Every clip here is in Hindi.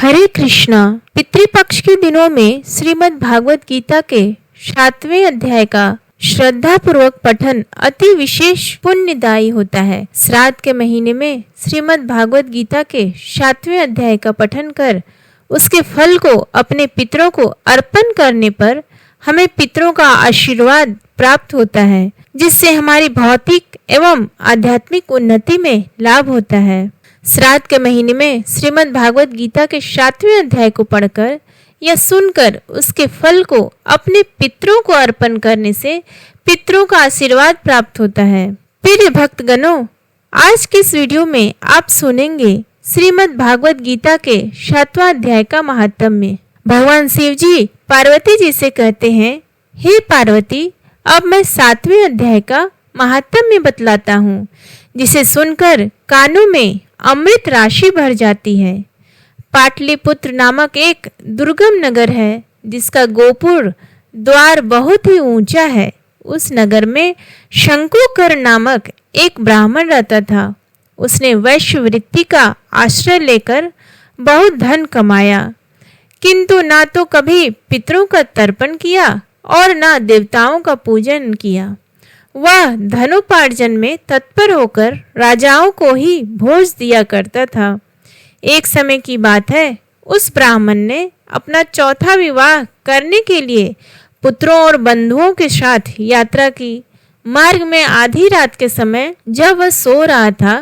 हरे कृष्णा। पितृपक्ष के दिनों में श्रीमद् भागवत गीता के 7वें अध्याय का श्रद्धा पूर्वक पठन अति विशेष पुण्यदायी होता है। श्राद्ध के महीने में श्रीमद् भागवत गीता के 7वें अध्याय का पठन कर उसके फल को अपने पितरों को अर्पण करने पर हमें पितरों का आशीर्वाद प्राप्त होता है, जिससे हमारी भौतिक एवं आध्यात्मिक उन्नति में लाभ होता है। श्राद्ध के महीने में श्रीमद् भागवत गीता के 7वें अध्याय को पढ़कर या सुनकर उसके फल को अपने पितरों को अर्पण करने से पितरों का आशीर्वाद प्राप्त होता है। प्रिय भक्तगणों, आज के इस वीडियो में आप सुनेंगे श्रीमद् भागवत गीता के 7वां अध्याय का महात्म्य। भगवान शिव जी पार्वती जी से कहते हैं, हे पार्वती, अब मैं 7वें अध्याय का महात्म्य बतलाता हूँ, जिसे सुनकर कानों में अमृत राशि भर जाती है। पाटलिपुत्र नामक एक दुर्गम नगर है, जिसका गोपुर द्वार बहुत ही ऊंचा है। उस नगर में शंकुकर नामक एक ब्राह्मण रहता था। उसने वैश्य वृत्ति का आश्रय लेकर बहुत धन कमाया, किंतु ना तो कभी पितरों का तर्पण किया और ना देवताओं का पूजन किया। वह धनोपार्जन में तत्पर होकर राजाओं को ही भोज दिया करता था। एक समय की बात है, उस ब्राह्मण ने अपना चौथा विवाह करने के लिए पुत्रों और बंधुओं के साथ यात्रा की। मार्ग में आधी रात के समय जब वह सो रहा था,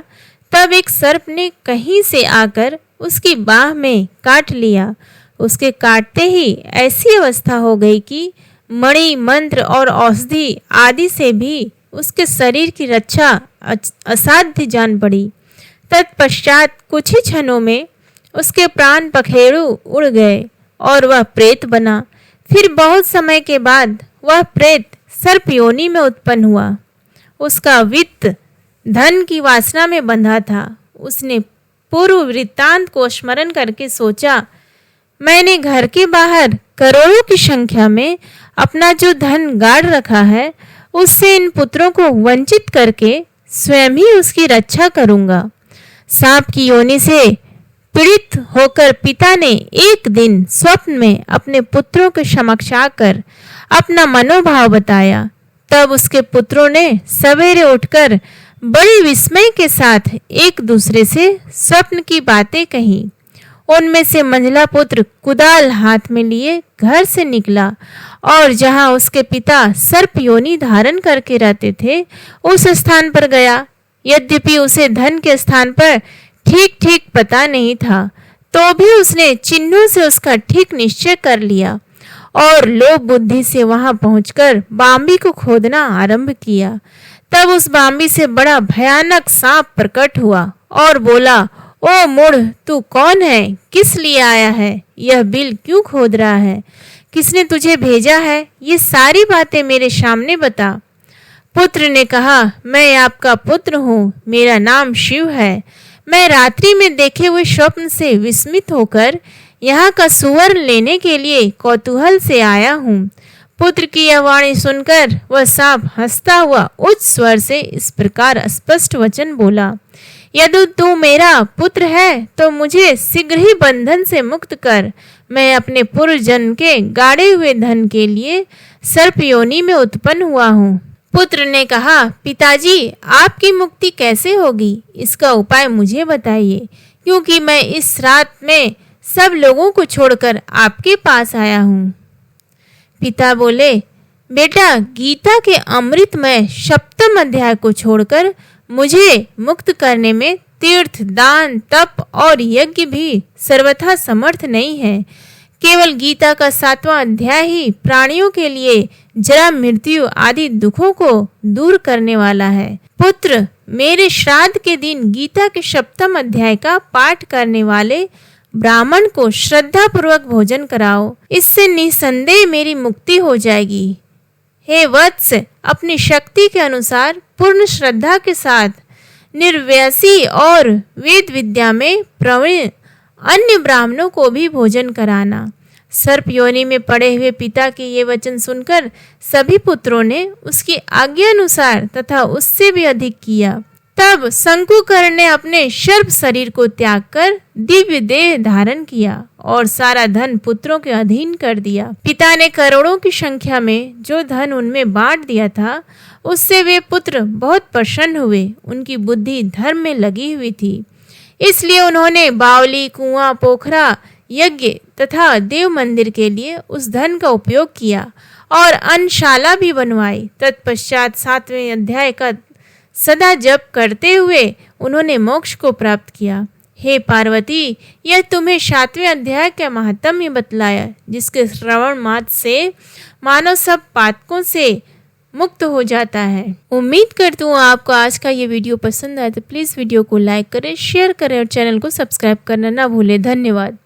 तब एक सर्प ने कहीं से आकर उसकी बाह में काट लिया। उसके काटते ही ऐसी अवस्था हो गई कि मणि, मंत्र और औषधि आदि से भी उसके शरीर की रक्षा असाध्य जान पड़ी। तत्पश्चात कुछ ही क्षणों में उसके प्राण पखेरु उड़ गए और वह प्रेत बना। फिर बहुत समय के बाद वह प्रेत सर्प योनि में उत्पन्न हुआ। उसका वित्त धन की वासना में बंधा था। उसने पूर्व वृत्तांत को स्मरण करके सोचा, मैंने घर के बाहर करोड़ों की संख्या में अपना जो धन गाड़ रखा है, उससे इन पुत्रों को वंचित करके स्वयं ही उसकी रक्षा करूंगा। सांप की योनि से पीड़ित होकर पिता ने एक दिन स्वप्न में अपने पुत्रों के समक्ष आकर अपना मनोभाव बताया। तब उसके पुत्रों ने सवेरे उठकर बड़े विस्मय के साथ एक दूसरे से स्वप्न की बातें कही। उनमें से मंझला पुत्र कुदाल हाथ में लिए घर से निकला और जहां उसके पिता सर्प योनि धारण करके रहते थे, उस स्थान पर गया। यद्यपि उसे धन के स्थान पर ठीक ठीक पता नहीं था, तो भी उसने चिन्हों से उसका ठीक निश्चय कर लिया और लोभ बुद्धि से वहां पहुंचकर बाम्बी को खोदना आरंभ किया। तब उस बाम्बी से बड़ा भयानक सांप प्रकट हुआ और बोला, ओ मूढ़, तू कौन है? किस लिए आया है? यह बिल क्यों खोद रहा है? किसने तुझे भेजा है? ये सारी बातें मेरे सामने बता। पुत्र ने कहा, मैं आपका पुत्र हूँ, मेरा नाम शिव है। मैं रात्रि में देखे हुए स्वप्न से विस्मित होकर यहाँ का सुवर्ण लेने के लिए कौतूहल से आया हूँ। पुत्र की यह वाणी सुनकर वह सांप हंसता हुआ उच्च स्वर से इस प्रकार स्पष्ट वचन बोला, यदि तू मेरा पुत्र है तो मुझे शीघ्र ही बंधन से मुक्त कर। मैं अपने पूर्व जन्म के गाड़े हुए धन के लिए सर्प योनि में उत्पन्न हुआ हूँ। पुत्र ने कहा, पिताजी, आपकी मुक्ति कैसे होगी? इसका उपाय मुझे बताइए, क्योंकि मैं इस रात में सब लोगों को छोड़कर आपके पास आया हूँ। पिता बोले, बेटा, गीता के अमृतमय 7वें अध्याय को छोड़कर मुझे मुक्त करने में तीर्थ, दान, तप और यज्ञ भी सर्वथा समर्थ नहीं है। केवल गीता का 7वां अध्याय ही प्राणियों के लिए जरा, मृत्यु आदि दुखों को दूर करने वाला है। पुत्र, मेरे श्राद्ध के दिन गीता के 7वें अध्याय का पाठ करने वाले ब्राह्मण को श्रद्धा पूर्वक भोजन कराओ। इससे निसंदेह मेरी मुक्ति हो जाएगी। हे वत्स, अपनी शक्ति के अनुसार पूर्ण श्रद्धा के साथ निर्व्यसी और वेद विद्या में प्रवीण अन्य ब्राह्मणों को भी भोजन कराना। सर्प योनि में पड़े हुए पिता के ये वचन सुनकर सभी पुत्रों ने उसकी आज्ञा अनुसार तथा उससे भी अधिक किया। तब शंकुकर्ण ने अपने सर्प शरीर को त्याग कर दिव्य देह धारण किया और सारा धन पुत्रों के अधीन कर दिया। पिता ने करोड़ों की संख्या में जो धन उनमें बांट दिया था, उससे वे पुत्र बहुत प्रसन्न हुए। उनकी बुद्धि धर्म में लगी हुई थी, इसलिए उन्होंने बावली, कुआं, पोखरा, यज्ञ तथा देव मंदिर के लिए उस धन का उपयोग किया और अन्नशाला भी बनवाई। तत्पश्चात 7वें अध्याय का सदा जप करते हुए उन्होंने मोक्ष को प्राप्त किया। हे पार्वती, यह तुम्हें 7वें अध्याय का महात्म्य बतलाया, जिसके श्रवण मात्र से मानव सब पातकों से मुक्त हो जाता है। उम्मीद करती हूँ आपको आज का ये वीडियो पसंद आया, तो प्लीज़ वीडियो को लाइक करें, शेयर करें और चैनल को सब्सक्राइब करना ना भूलें। धन्यवाद।